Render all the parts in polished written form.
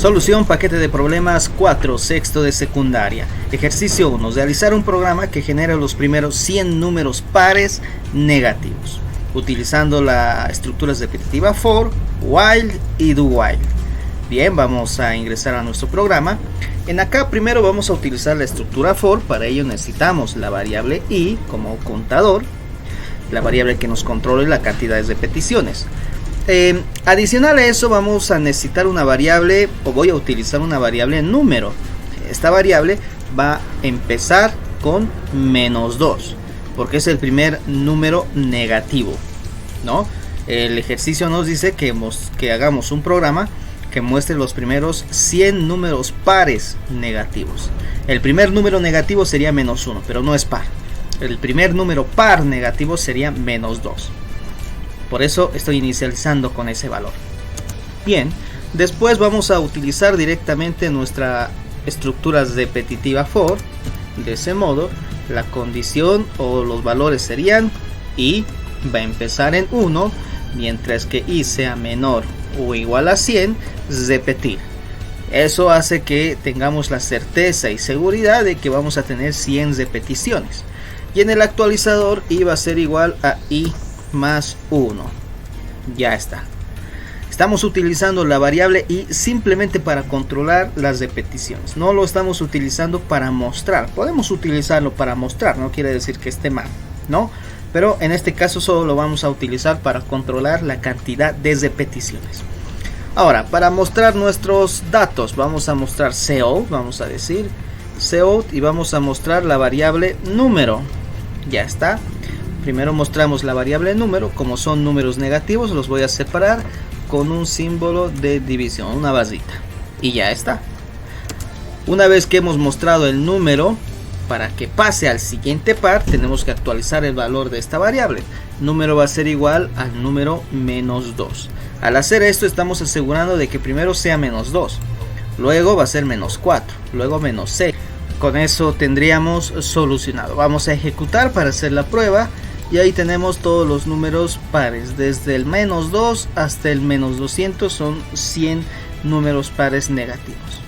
Solución, paquete de problemas 4, sexto de secundaria. Ejercicio 1. Realizar un programa que genera los primeros 100 números pares negativos, utilizando las estructuras repetitiva for, while y do while. Bien, vamos a ingresar a nuestro programa. En acá primero vamos a utilizar la estructura for. Para ello necesitamos la variable i como contador, la variable que nos controle la cantidad de repeticiones. Adicional a eso vamos a necesitar una variable, o voy a utilizar una variable número. Esta variable va a empezar con -2 porque es el primer número negativo, ¿no? El ejercicio nos dice que hagamos un programa que muestre los primeros 100 números pares negativos. El primer número negativo sería -1, pero no es par. El primer número par negativo sería -2. Por eso estoy inicializando con ese valor. Bien, después vamos a utilizar directamente nuestra estructura repetitiva for. De ese modo, la condición o los valores serían i va a empezar en 1, mientras que i sea menor o igual a 100, repetir. Eso hace que tengamos la certeza y seguridad de que vamos a tener 100 repeticiones. Y en el actualizador i va a ser igual a i más 1. Ya está. Estamos utilizando la variable i simplemente para controlar las repeticiones. No lo estamos utilizando para mostrar. Podemos utilizarlo para mostrar, no quiere decir que esté mal, ¿no? Pero en este caso solo lo vamos a utilizar para controlar la cantidad de repeticiones. Ahora, para mostrar nuestros datos, vamos a mostrar cout, vamos a decir cout, y vamos a mostrar la variable número. Ya está. Primero mostramos la variable número. Como son números negativos, los voy a separar con un símbolo de división, una barrita, y ya está. Una vez que hemos mostrado el número, para que pase al siguiente par tenemos que actualizar el valor de esta variable. Número va a ser igual al número -2. Al hacer esto estamos asegurando de que primero sea -2, luego va a ser -4, luego -6. Con eso tendríamos solucionado. Vamos a ejecutar para hacer la prueba. Y ahí tenemos todos los números pares. Desde el -2 hasta el -200 son 100 números pares negativos.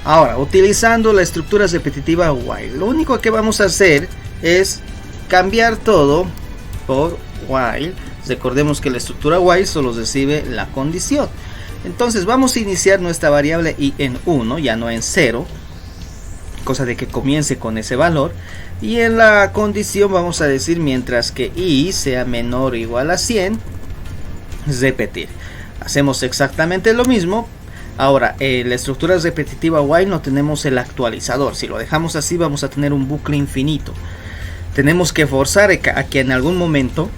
Ahora, utilizando la estructura repetitiva while, lo único que vamos a hacer es cambiar todo por while. Recordemos que la estructura while solo recibe la condición. Entonces vamos a iniciar nuestra variable i en 1, ya no en 0. Cosa de que comience con ese valor. Y en la condición vamos a decir mientras que i sea menor o igual a 100, repetir. Hacemos exactamente lo mismo. Ahora, en la estructura repetitiva while no tenemos el actualizador. Si lo dejamos así vamos a tener un bucle infinito. Tenemos que forzar a que en algún momento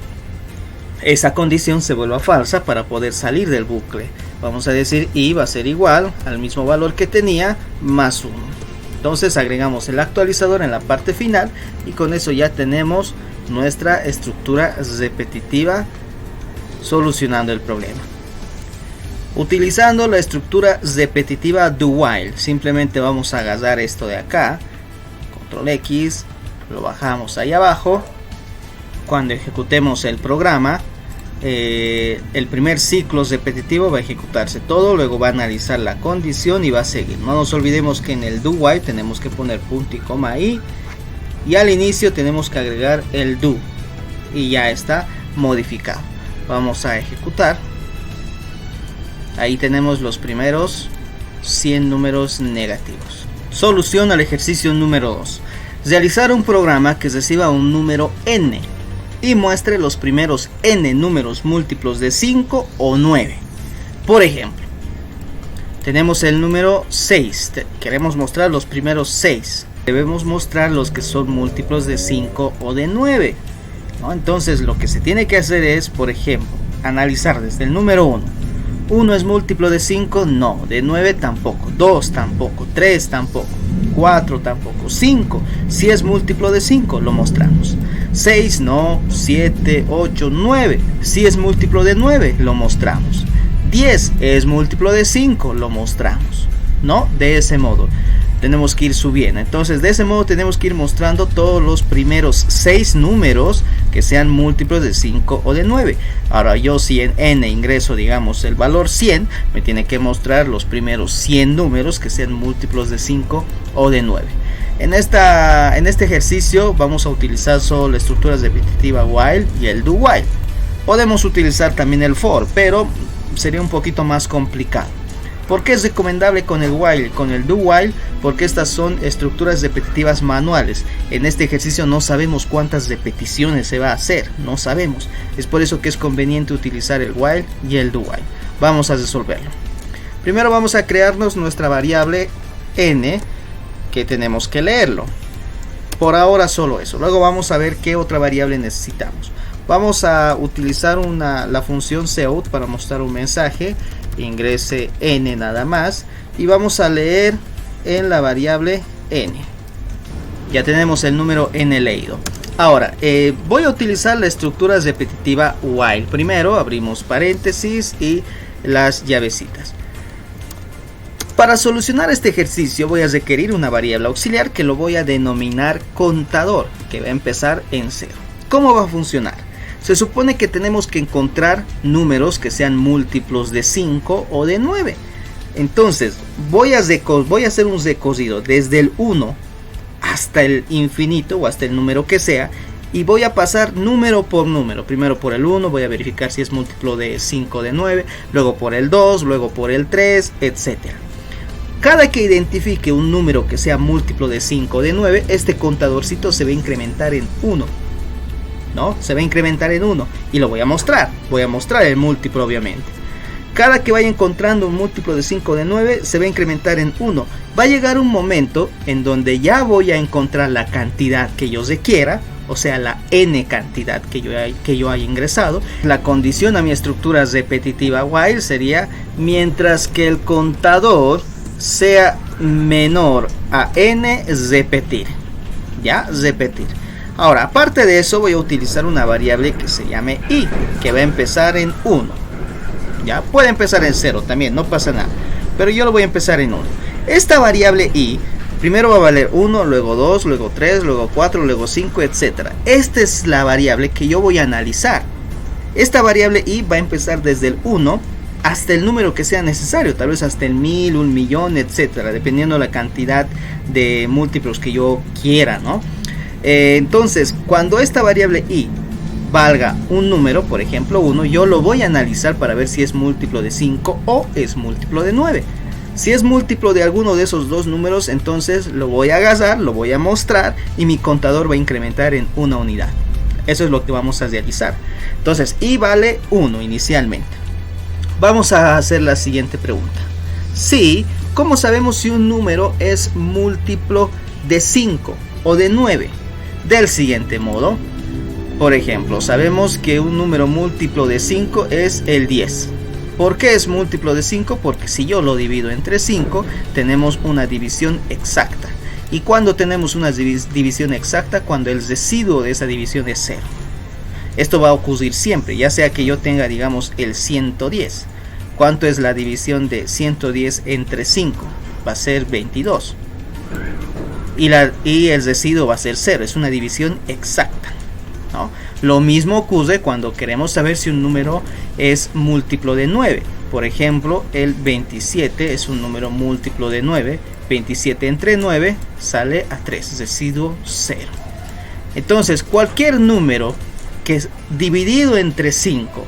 esa condición se vuelva falsa para poder salir del bucle. Vamos a decir i va a ser igual al mismo valor que tenía más 1. Entonces agregamos el actualizador en la parte final y con eso ya tenemos nuestra estructura repetitiva solucionando el problema. Utilizando la estructura repetitiva do while, simplemente vamos a agarrar esto de acá, control X, lo bajamos ahí abajo. Cuando ejecutemos el programa, el primer ciclo repetitivo va a ejecutarse todo, luego va a analizar la condición y va a seguir. No nos olvidemos que en el do while tenemos que poner punto y coma ahí, y al inicio tenemos que agregar el do y ya está modificado. Vamos a ejecutar. Ahí tenemos los primeros 100 números negativos. Solución al ejercicio número 2. Realizar un programa que reciba un número n y muestre los primeros n números múltiplos de 5 o 9. Por ejemplo, tenemos el número 6, queremos mostrar los primeros 6. Debemos mostrar los que son múltiplos de 5 o de 9, ¿no? Entonces lo que se tiene que hacer es, por ejemplo, analizar desde el número 1. 1 es múltiplo de 5, no. De 9 tampoco. 2 tampoco. 3 tampoco. 4 tampoco. 5, si es múltiplo de 5, lo mostramos. 6 no. 7, 8, 9, si es múltiplo de 9, lo mostramos. 10 es múltiplo de 5, lo mostramos, ¿no? De ese modo tenemos que ir subiendo. Entonces de ese modo tenemos que ir mostrando todos los primeros 6 números que sean múltiplos de 5 o de 9. Ahora yo, si en n ingreso digamos el valor 100, me tiene que mostrar los primeros 100 números que sean múltiplos de 5 o de 9. En este ejercicio vamos a utilizar solo la estructura repetitiva while y el do while. Podemos utilizar también el for, pero sería un poquito más complicado. ¿Por qué es recomendable con el while y con el do while? Porque estas son estructuras repetitivas manuales. En este ejercicio no sabemos cuántas repeticiones se va a hacer, no sabemos. Es por eso que es conveniente utilizar el while y el do while. Vamos a resolverlo. Primero vamos a crearnos nuestra variable n, que tenemos que leerlo. Por ahora solo eso. Luego vamos a ver qué otra variable necesitamos. Vamos a utilizar la función cout para mostrar un mensaje. Ingrese n nada más y vamos a leer en la variable n. Ya tenemos el número n leído. Ahora voy a utilizar la estructura repetitiva while. Primero abrimos paréntesis y las llavecitas. Para solucionar este ejercicio voy a requerir una variable auxiliar que lo voy a denominar contador, que va a empezar en 0. ¿Cómo va a funcionar? Se supone que tenemos que encontrar números que sean múltiplos de 5 o de 9. Entonces voy a hacer un recorrido desde el 1 hasta el infinito o hasta el número que sea, y voy a pasar número por número. Primero por el 1, voy a verificar si es múltiplo de 5 o de 9, luego por el 2, luego por el 3, etc. Cada que identifique un número que sea múltiplo de 5 o de 9, este contadorcito se va a incrementar en 1. ¿No? Se va a incrementar en 1 y lo voy a mostrar. Voy a mostrar el múltiplo, obviamente. Cada que vaya encontrando un múltiplo de 5 o de 9 se va a incrementar en 1. Va a llegar un momento en donde ya voy a encontrar la cantidad que yo requiera, o sea, la n cantidad que yo haya ingresado. La condición a mi estructura repetitiva while sería mientras que el contador sea menor a n repetir. ¿Ya? Repetir. Ahora, aparte de eso, voy a utilizar una variable que se llame i, que va a empezar en 1. Ya, puede empezar en 0 también, no pasa nada. Pero yo lo voy a empezar en 1. Esta variable i, primero va a valer 1, luego 2, luego 3, luego 4, luego 5, etc. Esta es la variable que yo voy a analizar. Esta variable i va a empezar desde el 1 hasta el número que sea necesario, tal vez hasta el 1000, 1.000.000, etc. Dependiendo la cantidad de múltiplos que yo quiera, ¿no? Entonces, cuando esta variable i valga un número, por ejemplo 1, yo lo voy a analizar para ver si es múltiplo de 5 o es múltiplo de 9. Si es múltiplo de alguno de esos dos números, entonces lo voy a agarrar, lo voy a mostrar y mi contador va a incrementar en una unidad. Eso es lo que vamos a realizar. Entonces, i vale 1 inicialmente. Vamos a hacer la siguiente pregunta. ¿Cómo sabemos si un número es múltiplo de 5 o de 9? Del siguiente modo. Por ejemplo, sabemos que un número múltiplo de 5 es el 10. ¿Por qué es múltiplo de 5? Porque si yo lo divido entre 5, tenemos una división exacta. ¿Y cuando tenemos una división exacta? Cuando el residuo de esa división es 0. Esto va a ocurrir siempre, ya sea que yo tenga, digamos, el 110. ¿Cuánto es la división de 110 entre 5? Va a ser 22. Y el residuo va a ser 0, es una división exacta, ¿no? Lo mismo ocurre cuando queremos saber si un número es múltiplo de 9. Por ejemplo, el 27 es un número múltiplo de 9. 27 entre 9 sale a 3, residuo 0. Entonces, cualquier número que es dividido entre 5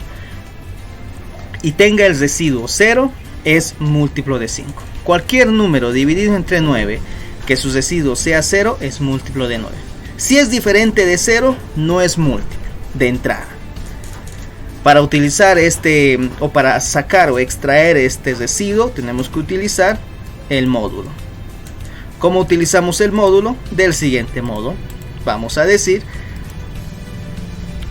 y tenga el residuo 0 es múltiplo de 5. Cualquier número dividido entre 9 que su residuo sea 0 es múltiplo de 9. Si es diferente de 0, no es múltiplo de entrada. Para utilizar o para sacar o extraer este residuo, tenemos que utilizar el módulo. ¿Cómo utilizamos el módulo? Del siguiente modo. Vamos a decir,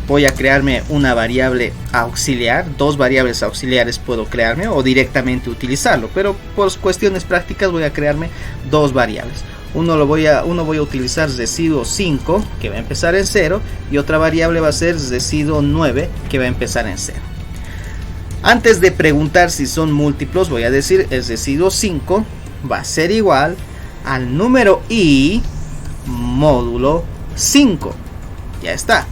voy a crearme una variable auxiliar, dos variables auxiliares puedo crearme o directamente utilizarlo, pero por cuestiones prácticas voy a crearme dos variables. Uno voy a utilizar residuo 5, que va a empezar en 0, y otra variable va a ser residuo 9, que va a empezar en 0. Antes de preguntar si son múltiplos, voy a decir el residuo 5 va a ser igual al número i módulo 5. Ya está.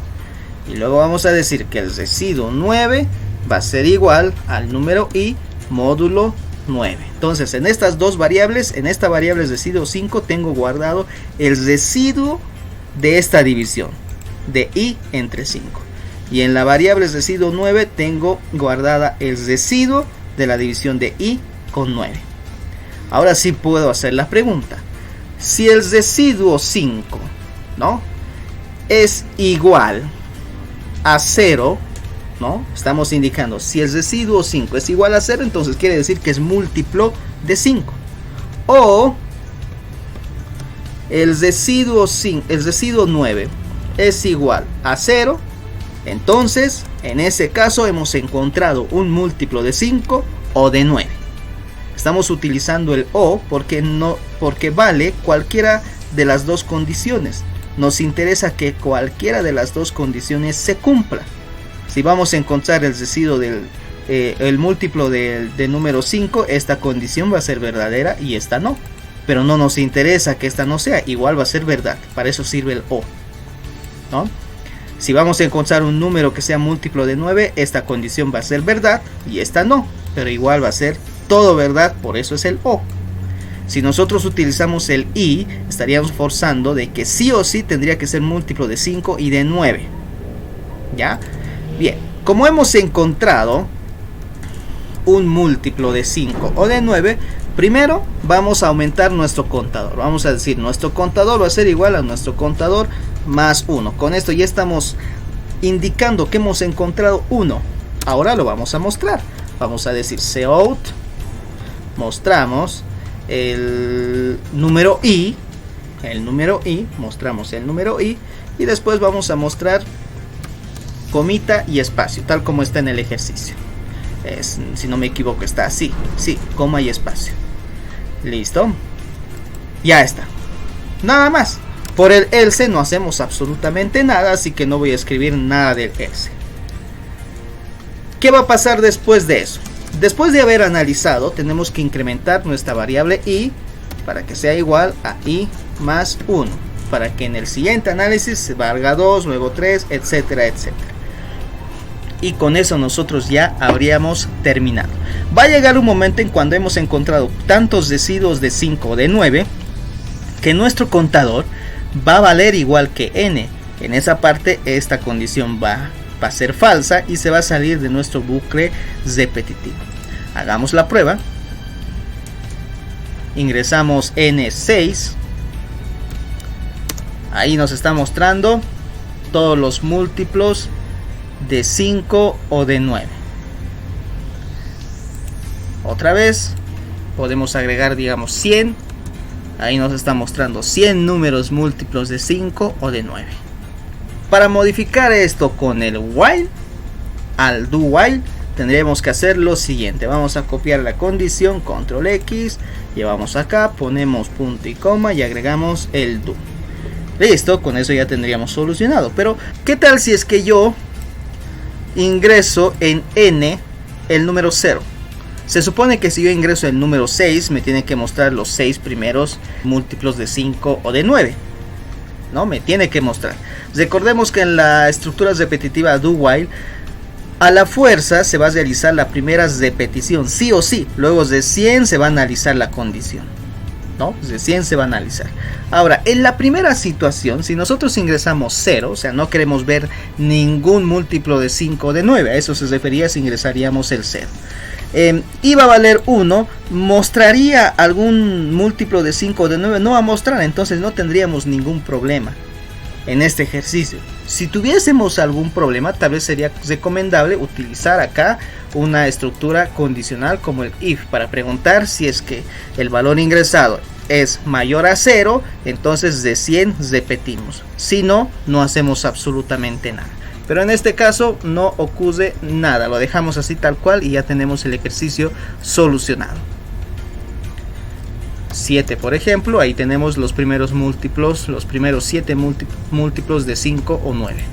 Y luego vamos a decir que el residuo 9 va a ser igual al número i módulo 9. Entonces en estas dos variables, en esta variable residuo 5 tengo guardado el residuo de esta división de i entre 5. Y en la variable residuo 9 tengo guardada el residuo de la división de i con 9. Ahora sí puedo hacer la pregunta. Si el residuo 5, ¿no?, es igual a 0, ¿no? Estamos indicando, si el residuo 5 es igual a 0, entonces quiere decir que es múltiplo de 5. O el residuo 9 es igual a 0, entonces en ese caso hemos encontrado un múltiplo de 5 o de 9. Estamos utilizando el o porque vale cualquiera de las dos condiciones. Nos interesa que cualquiera de las dos condiciones se cumpla. Si vamos a encontrar el residuo el múltiplo del número 5, esta condición va a ser verdadera y esta no. Pero no nos interesa que esta no sea, igual va a ser verdad. Para eso sirve el o, ¿no? Si vamos a encontrar un número que sea múltiplo de 9, esta condición va a ser verdad y esta no. Pero igual va a ser todo verdad, por eso es el o. Si nosotros utilizamos el i, estaríamos forzando de que sí o sí tendría que ser múltiplo de 5 y de 9. ¿Ya? Bien, como hemos encontrado un múltiplo de 5 o de 9, primero vamos a aumentar nuestro contador. Vamos a decir, nuestro contador va a ser igual a nuestro contador más 1. Con esto ya estamos indicando que hemos encontrado 1. Ahora lo vamos a mostrar. Vamos a decir cout, mostramos el número i, mostramos el número i, y después vamos a mostrar comita y espacio, tal como está en el ejercicio. Si no me equivoco está así, sí, coma y espacio. Listo, ya está. Nada más. Por el else no hacemos absolutamente nada, así que no voy a escribir nada del else. ¿Qué va a pasar después de eso? Después de haber analizado, tenemos que incrementar nuestra variable i para que sea igual a i más 1, para que en el siguiente análisis se valga 2, luego 3, etcétera, etcétera. Y con eso nosotros ya habríamos terminado. Va a llegar un momento en cuando hemos encontrado tantos residuos de 5 o de 9 que nuestro contador va a valer igual que n. En esa parte esta condición va a ser falsa y se va a salir de nuestro bucle repetitivo. Hagamos la prueba. Ingresamos n6. Ahí nos está mostrando todos los múltiplos de 5 o de 9. Otra vez podemos agregar, digamos, 100. Ahí nos está mostrando 100 números múltiplos de 5 o de 9. Para modificar esto con el while, al do while, tendríamos que hacer lo siguiente. Vamos a copiar la condición, control X, llevamos acá, ponemos punto y coma y agregamos el do. Listo, con eso ya tendríamos solucionado. Pero ¿qué tal si es que yo ingreso en n el número 0? Se supone que si yo ingreso el número 6, me tiene que mostrar los 6 primeros múltiplos de 5 o de 9. ¿No? Me tiene que mostrar. Recordemos que en la estructura repetitiva do while, a la fuerza se va a realizar la primera repetición, sí o sí. Luego de 100 se va a analizar la condición, ¿no? De 100 se va a analizar. Ahora, en la primera situación, si nosotros ingresamos 0, o sea, no queremos ver ningún múltiplo de 5 o de 9, a eso se refería si ingresaríamos el 0. Iba a valer 1, mostraría algún múltiplo de 5 o de 9, no va a mostrar, entonces no tendríamos ningún problema en este ejercicio. Si tuviésemos algún problema, tal vez sería recomendable utilizar acá una estructura condicional como el if para preguntar si es que el valor ingresado es mayor a 0, entonces de 100 repetimos, si no, no hacemos absolutamente nada. Pero en este caso no ocurre nada, lo dejamos así tal cual y ya tenemos el ejercicio solucionado. 7 por ejemplo, ahí tenemos los primeros múltiplos, los primeros 7 múltiplos de 5 o 9.